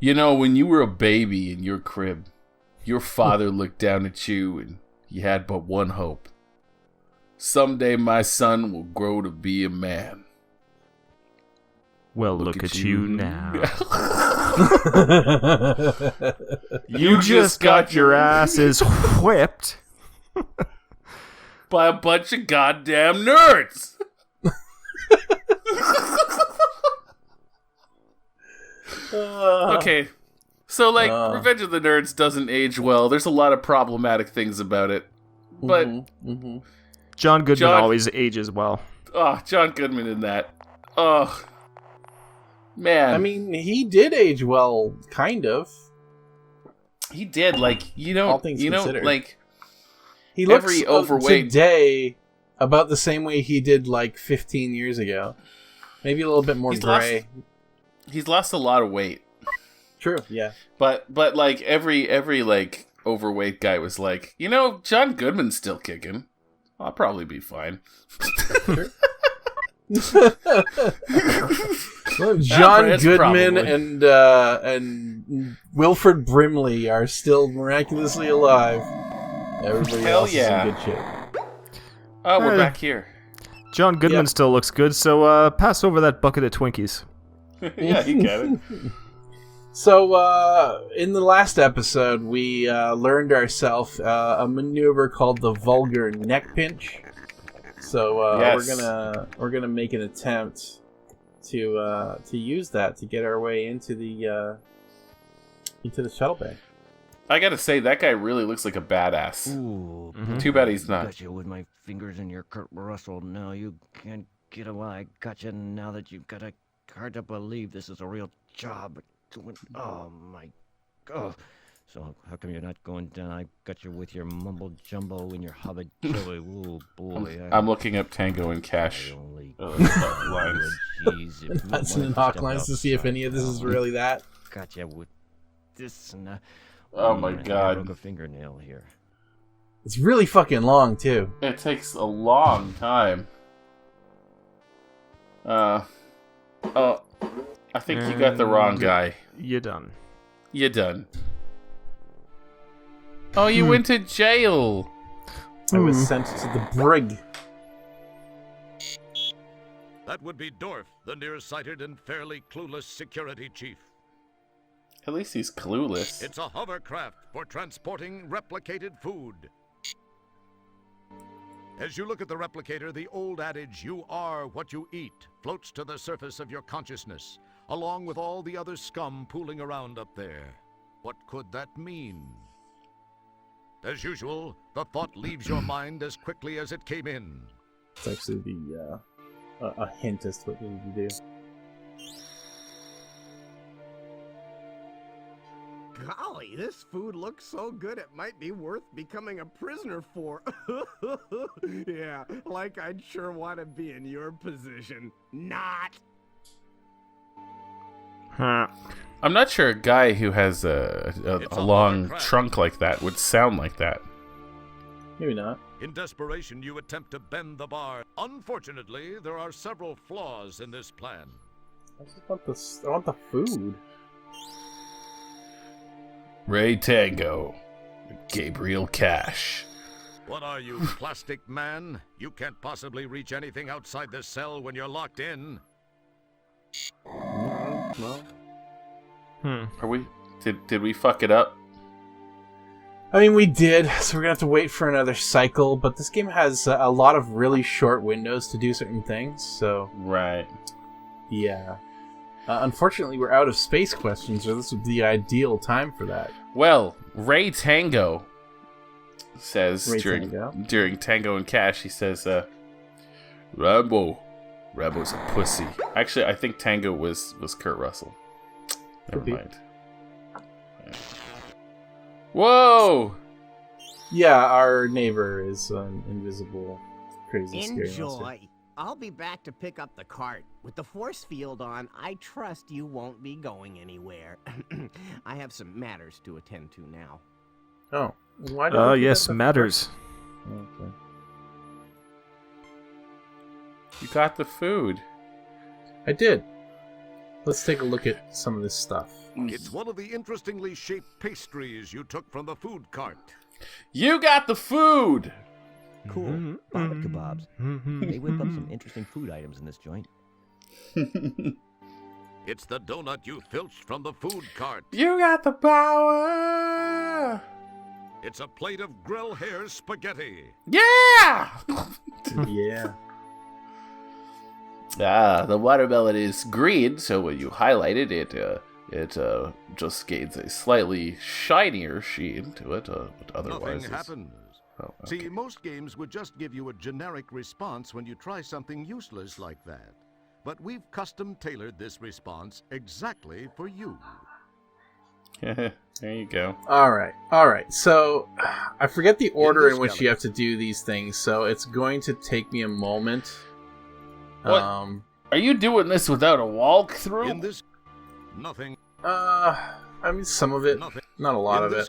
You know, when you were a baby in your crib, your father looked down at you and he had but one hope. Someday my son will grow to be a man. Well, look at you now. You just got your asses whipped. By a bunch of goddamn nerds. Okay. So, like, Revenge of the Nerds doesn't age well. There's a lot of problematic things about it. But John Goodman always ages well. Oh, John Goodman in that. Oh, man. I mean, he did age well, kind of. He did, like, all things considered. Like, he looks every overweight today about the same way he did like 15 years ago. Maybe a little bit more gray. He's lost a lot of weight. True, yeah. But like every like overweight guy was like, you know, John Goodman's still kicking. I'll probably be fine. Well, John Goodman and Wilford Brimley are still miraculously alive. Everybody else is in good shape. Oh, we're back here. John Goodman still looks good, so pass over that bucket of Twinkies. Yeah, you get it. So, in the last episode, we learned ourselves a maneuver called the vulgar neck pinch. So we're gonna make an attempt to use that to get our way into the shuttle bay. I gotta say, that guy really looks like a badass. Ooh, Too bad he's not. Got you with my fingers in your Kurt Russell. Now you can't get away. I got you now that you've got a hard to believe this is a real job. Oh my god. So how come you're not going down? I got you with your mumble jumbo and your hobbit chili. Ooh boy. I'm looking up Tango and Cash. Lines. That's in Hawk lines to see if any of this is really that. Got you with this and oh my god. I broke a fingernail here. It's really fucking long too. It takes a long time. I think you got the wrong guy. You're done. You're done. Oh, you went to jail. I was sent to the brig. That would be Dorf, the nearsighted and fairly clueless security chief. At least he's clueless. It's a hovercraft for transporting replicated food. As you look at the replicator, the old adage, "You are what you eat," floats to the surface of your consciousness, along with all the other scum pooling around up there. What could that mean? As usual, the thought leaves your mind as quickly as it came in. It's actually a hint as to what we need to do. Golly, this food looks so good it might be worth becoming a prisoner for. Yeah, like I'd sure want to be in your position. Not! I'm not sure a guy who has a long trunk like that would sound like that. Maybe not. In desperation, you attempt to bend the bar. Unfortunately, there are several flaws in this plan. I want the food. Ray Tango, Gabriel Cash. What are you, plastic man? You can't possibly reach anything outside this cell when you're locked in. No. Are we? Did we fuck it up? I mean, we did, so we're gonna have to wait for another cycle. But this game has a lot of really short windows to do certain things, so right. Yeah. Unfortunately, we're out of space questions, or this would be the ideal time for that. Well, Ray Tango says during Tango and Cash, he says, Rambo's a pussy. Actually, I think Tango was Kurt Russell. Never mind. Whoa! Yeah, our neighbor is an invisible, crazy, scary monster. Enjoy. I'll be back to pick up the cart. With the force field on, I trust you won't be going anywhere. I have some matters to attend to now. Oh. Why yes, matters. Okay. You got the food. I did. Let's take a look at some of this stuff. It's one of the interestingly shaped pastries you took from the food cart. You got the food! Cool. Baba kebabs. They whip up some interesting food items in this joint. It's the donut you filched from the food cart. You got the power! It's a plate of grill hair spaghetti. Yeah! Yeah. The watermelon is green, so when you highlight it, it just gains a slightly shinier sheen to it. But otherwise, Nothing happens. Oh, okay. See, most games would just give you a generic response when you try something useless like that. But we've custom-tailored this response exactly for you. There you go. All right. So, I forget the order in which you have to do these things, so it's going to take me a moment. What? Are you doing this without a walkthrough? In this, nothing. I mean, some of it, not a lot of it.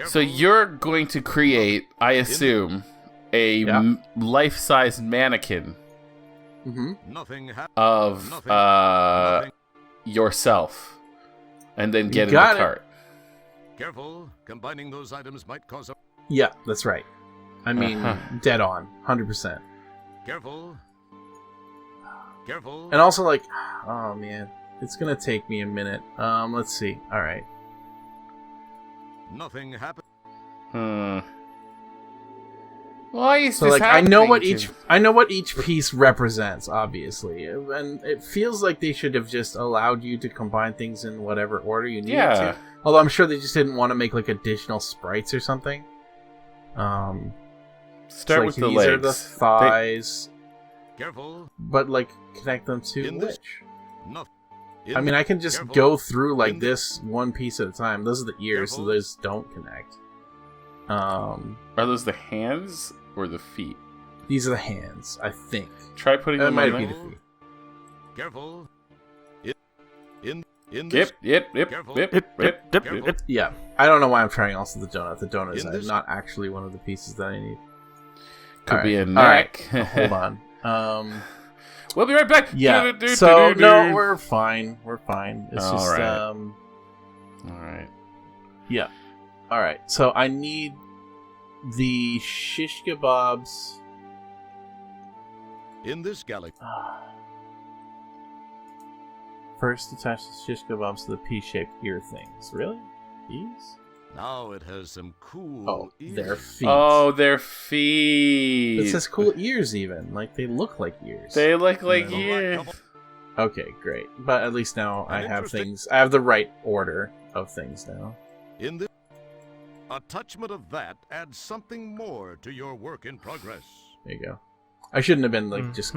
So you're going to create, I assume, a life-size mannequin of yourself, and then get in the cart. Careful, combining those items might cause a... Yeah, that's right. I mean, dead on, 100%. Careful. And also, like, oh man, it's gonna take me a minute. Let's see. All right. Nothing happened. Why is so this like happening? I know what each piece represents, obviously, and it feels like they should have just allowed you to combine things in whatever order you needed to. Although I'm sure they just didn't want to make like additional sprites or something. Start with the legs. These are the thighs. Careful. But like connect them to which? I mean, I can just Careful. go through like this one piece at a time. Those are the ears, so those don't connect. Are those the hands or the feet? These are the hands, I think. Try putting them might on be there. the feet. Careful. In Yep. Yeah. I don't know why I'm trying also the donut. The donut is not actually one of the pieces that I need. Could be a neck. Hold on. We'll be right back. Yeah. So no, we're fine. We're fine. It's All just right. All right. Yeah. All right. So I need the shish kebabs. In this galaxy. First, attach the shish kebabs to the P-shaped ear things. Really? These? Now it has some cool ears. Their feet. Oh, their feet. It says cool ears even. Like, they look like ears. They look like ears. Okay, great. But at least now I have things. I have the right order of things now. In this, a touchment of that adds something more to your work in progress. There you go. I shouldn't have been, like, just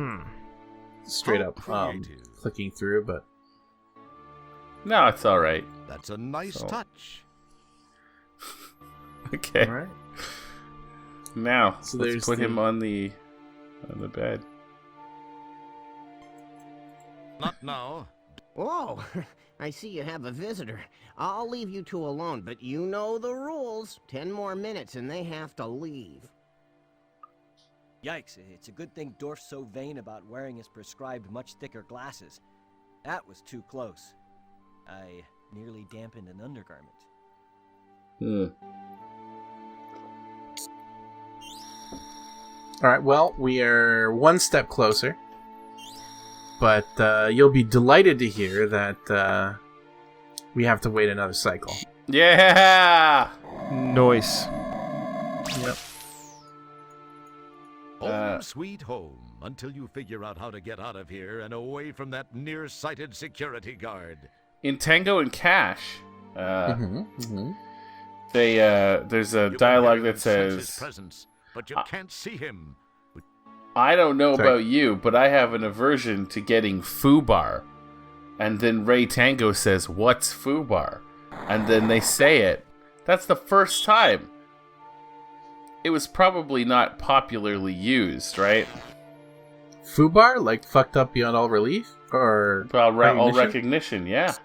straight up clicking through, but... No, it's alright. That's a nice touch. Okay. All right. Now, So let's there's put the- him on the bed. Not now. Whoa, I see you have a visitor. I'll leave you two alone, but you know the rules. 10 more minutes and they have to leave. Yikes, it's a good thing Dorf's so vain about wearing his prescribed much thicker glasses. That was too close. I nearly dampened an undergarment. Alright, well, we are one step closer. But you'll be delighted to hear that we have to wait another cycle. Yeah! Noise. Yep. Home sweet home, until you figure out how to get out of here and away from that nearsighted security guard. In Tango and Cash, there's a You dialogue can that sense his says, presence, but you can't see him. I don't know Sorry. about you, but I have an aversion to getting foobar. And then Ray Tango says, what's foobar? And then they say it. That's the first time. It was probably not popularly used, right? Fubar? Like fucked up beyond all relief? Or Well, all recognition, yeah.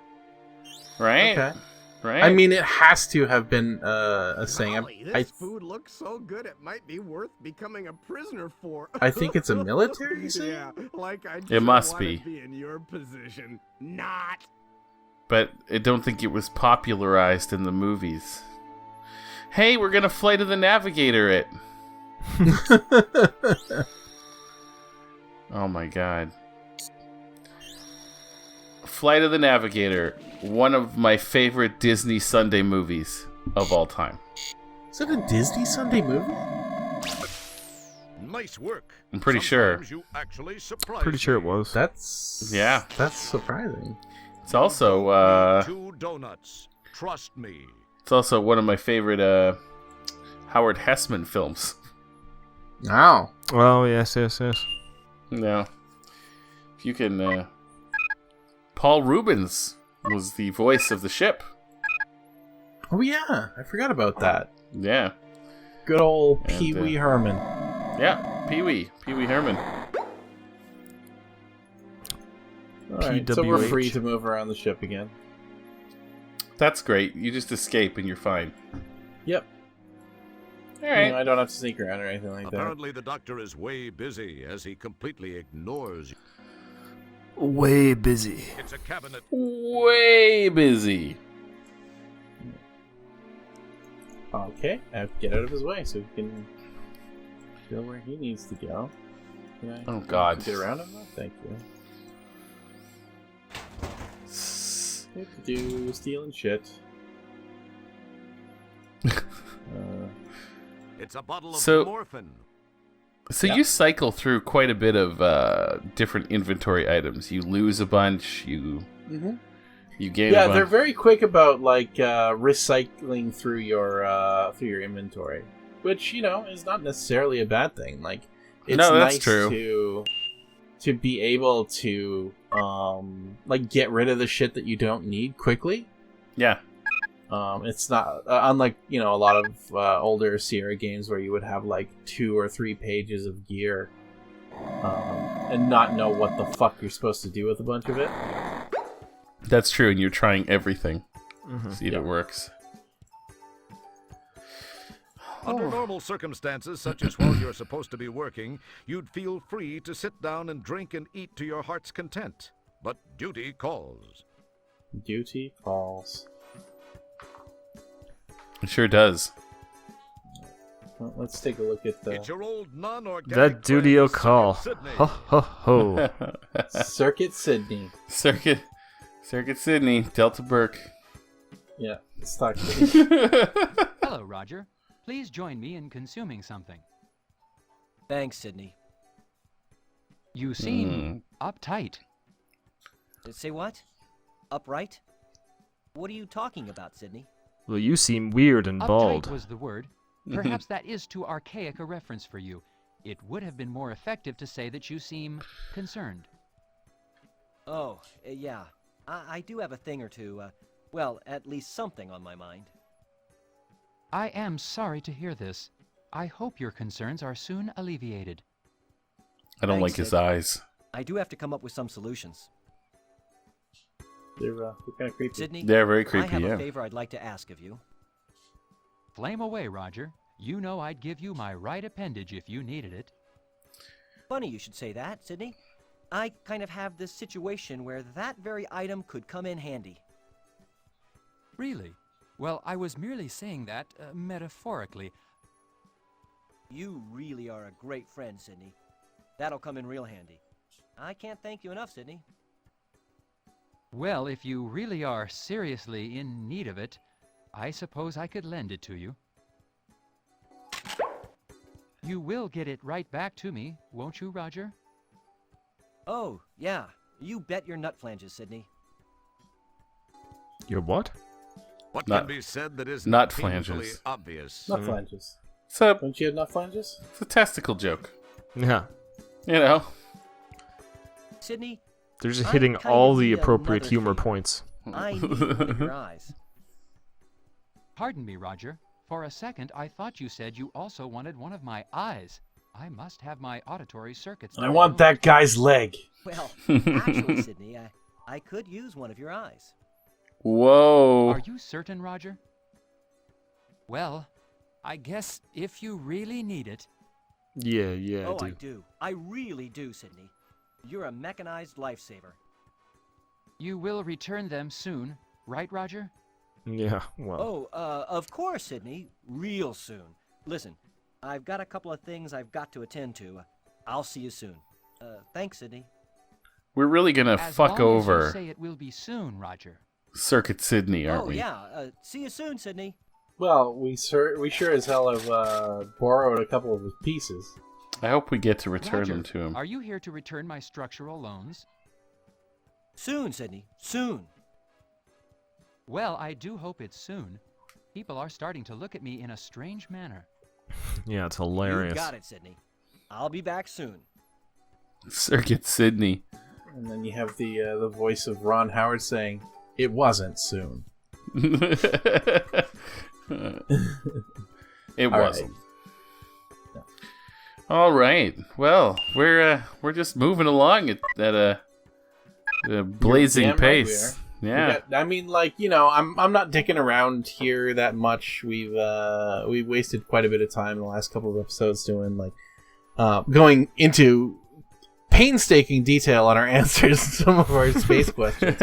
Right? Okay. Right? I mean, it has to have been a saying. Golly, this food looks so good it might be worth becoming a prisoner for. I think it's a military saying? Yeah, like I It must be. in your your position. Not. But I don't think it was popularized in the movies. Hey, we're gonna Flight of the Navigator it. Oh my god. Flight of the Navigator, one of my favorite Disney Sunday movies of all time. Is it a Disney Sunday movie? Nice work. I'm pretty sure. You actually Pretty sure it was. That's surprising. It's also 2 donuts. Trust me. It's also one of my favorite Howard Hessman films. Wow. Oh, yes. No. If you can Paul Rubens was the voice of the ship. Oh yeah, I forgot about that. Yeah. Good old Pee Wee Herman. Yeah, Pee Wee Herman. Alright, so we're free to move around the ship again. That's great. You just escape and you're fine. Yep. Alright. I don't have to sneak around or anything like that. Apparently the doctor is way busy as he completely ignores you. Way busy. It's a cabinet. Way busy. Okay, I have to get out of his way so he can go where he needs to go. Oh god. Get around him? Thank you. Do stealing shit. It's a bottle of morphine. So you cycle through quite a bit of different inventory items. You lose a bunch. You gain. Yeah, a bunch. they're very quick about recycling through your inventory, which is not necessarily a bad thing. Like, it's nice to be able to get rid of the shit that you don't need quickly. Yeah. It's not unlike a lot of older Sierra games where you would have 2 or 3 pages of gear and not know what the fuck you're supposed to do with a bunch of it. That's true, and you're trying everything. See if it works. Under normal circumstances, such as while you're supposed to be working, you'd feel free to sit down and drink and eat to your heart's content. But duty calls. Duty calls. It sure does. Well, let's take a look at the... It's your old non-organic that duty-o call. Ho, ho, ho. Circuit Sydney. Circuit Sydney. Delta Burke. Yeah, let's talk to Hello, Roger. Please join me in consuming something. Thanks, Sydney. You seem uptight. Say what? Upright? What are you talking about, Sydney? Well, you seem weird and bald. Uptight was the word. Perhaps that is too archaic a reference for you. It would have been more effective to say that you seem concerned. Oh, yeah. I do have a thing or two, well, at least something on my mind. I am sorry to hear this. I hope your concerns are soon alleviated. I don't like his eyes. I do have to come up with some solutions. They're kind of creepy. Sydney, they're very creepy, I have a favor I'd like to ask of you. Flame away, Roger. You know I'd give you my right appendage if you needed it. Funny you should say that, Sydney. I kind of have this situation where that very item could come in handy. Really? Well, I was merely saying that metaphorically. You really are a great friend, Sydney. That'll come in real handy. I can't thank you enough, Sydney. Well, if you really are seriously in need of it, I suppose I could lend it to you. You will get it right back to me, won't you, Roger? Oh, yeah. You bet your nut flanges, Sydney. Your what? What can be said that is nut painfully flanges. obvious? Nut flanges. Don't you have nut flanges? It's a testicle joke. Yeah. You know. Sydney, they're just hitting all the appropriate humor points. I need one of your eyes. Pardon me, Roger. For a second, I thought you said you also wanted one of my eyes. I must have my auditory circuits. I want that guy's leg. Well, actually, Sydney, I could use one of your eyes. Whoa. Are you certain, Roger? Well, I guess if you really need it. Yeah, Oh, I do. I really do, Sydney. You're a mechanized lifesaver. You will return them soon, right, Roger? Yeah, well. Oh, of course, Sydney. Real soon. Listen, I've got a couple of things I've got to attend to. I'll see you soon. Thanks, Sydney. We're really gonna fuck over. As you say it will be soon, Roger. Circuit Sydney, aren't we? Oh yeah. See you soon, Sydney. Well, we sure as hell have borrowed a couple of his pieces. I hope we get to return Roger, them to him. Are you here to return my structural loans? Soon, Sydney. Soon. Well, I do hope it's soon. People are starting to look at me in a strange manner. Yeah, it's hilarious. You got it, Sydney. I'll be back soon. Circuit Sydney. And then you have the voice of Ron Howard saying, "It wasn't soon." It wasn't. All right. Well, we're just moving along at a blazing pace. Right yeah. I mean, like, you know, I'm not dicking around here that much. We've wasted quite a bit of time in the last couple of episodes doing going into painstaking detail on our answers to some of our space questions.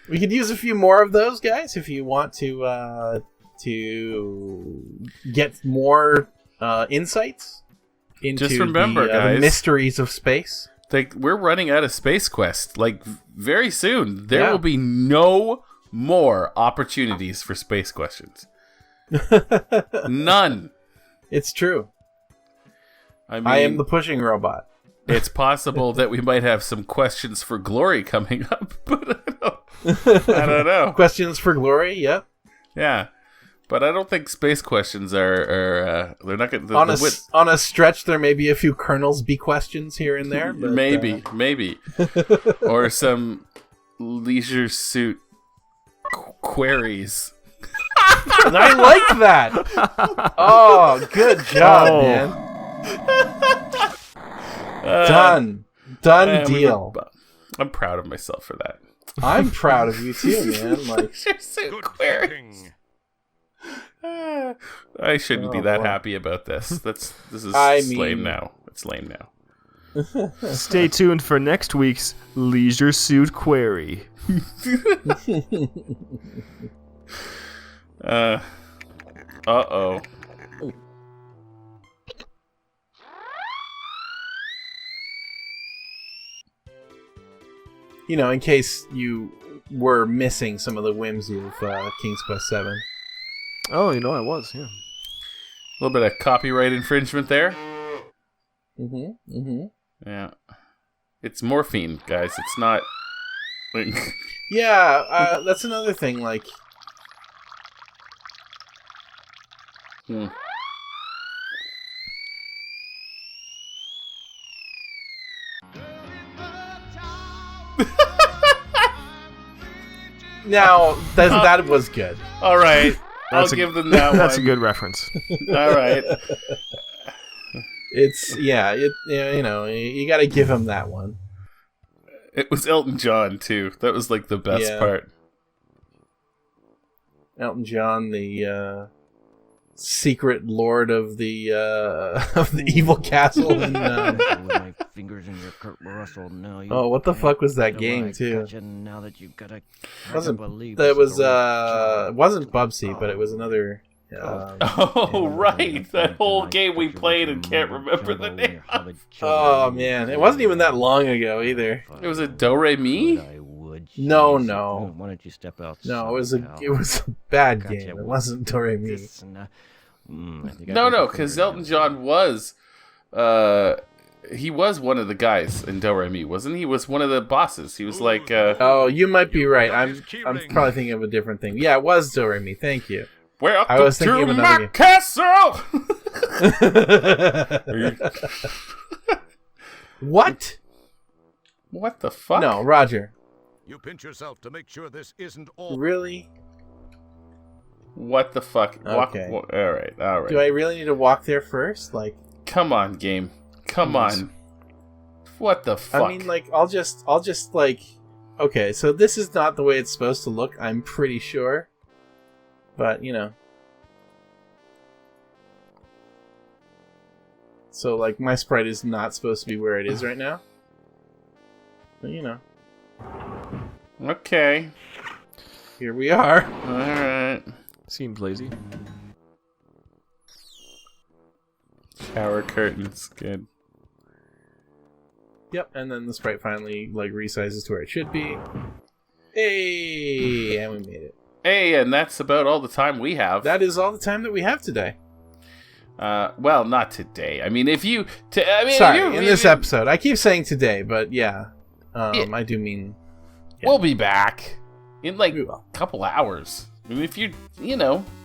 We could use a few more of those, guys, if you want to get more insights into just remember, guys, the mysteries of space. We're running out of Space Quest. Like, very soon, there will be no more opportunities for space questions. None. It's true. I mean, I am the pushing robot. It's possible that we might have some questions for glory coming up, but I don't know. Questions for glory, yep. Yeah. But I don't think space questions are they're not going to... On a stretch, there may be a few Colonel's B questions here and there. But, maybe. Or some leisure suit queries. I like that! Oh, good job, man. Done deal. I'm proud of myself for that. I'm proud of you too, man. Like, leisure suit queries. I shouldn't be that happy about this. This is lame now. It's lame now. Stay tuned for next week's Leisure Suit Query. Uh-oh. You know, in case you were missing some of the whimsy of King's Quest 7. Oh, you know I was, yeah. A little bit of copyright infringement there. Yeah. It's morphine, guys. It's not... Yeah, that's another thing, like... Now, that was good. All right. I'll give them that one. That's a good reference. All right. It's, you know, you gotta give him that one. It was Elton John, too. That was, like, the best part. Elton John, the secret lord of the evil castle. And, with my fingers in your Kurt Russell. Now you what the fuck was that game, too? Now that you've got it wasn't Bubsy, but it was another... right! That whole game we played and can't remember the name. Oh, man. It wasn't even that long ago, either. It was a Do-Re-Mi? No. Why don't you step out? No, it was a bad game. It wasn't Do-Re-Mi. No, because Elton John was... he was one of the guys in Do-Re-Mi, wasn't he? He was one of the bosses. He was like... Oh, you might be right. I'm probably thinking of a different thing. Yeah, it was Do-Re-Mi. Thank you. I was thinking of another game. Castle! What? What the fuck? No, Roger. You pinch yourself to make sure this isn't all... Really? What the fuck? Okay. All right. Do I really need to walk there first? Like, come on, game. Come on. What the fuck? I mean, like, I'll just like... Okay, so this is not the way it's supposed to look, I'm pretty sure. But, you know. So, like, my sprite is not supposed to be where it is right now. But, you know. Okay. Here we are. Alright. Seems lazy. Shower curtains. Good. Yep, and then the sprite finally resizes to where it should be. Hey, and we made it. Hey, and that's about all the time we have. That is all the time that we have today. Well, not today. I mean, if you... Sorry, in this episode. I keep saying today, but yeah. I do mean... Yeah. We'll be back in a couple hours. I mean, if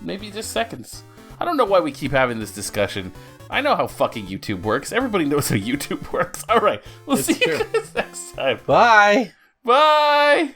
maybe just seconds. I don't know why we keep having this discussion. I know how fucking YouTube works. Everybody knows how YouTube works. All right, we'll see you guys next time. Bye. Bye.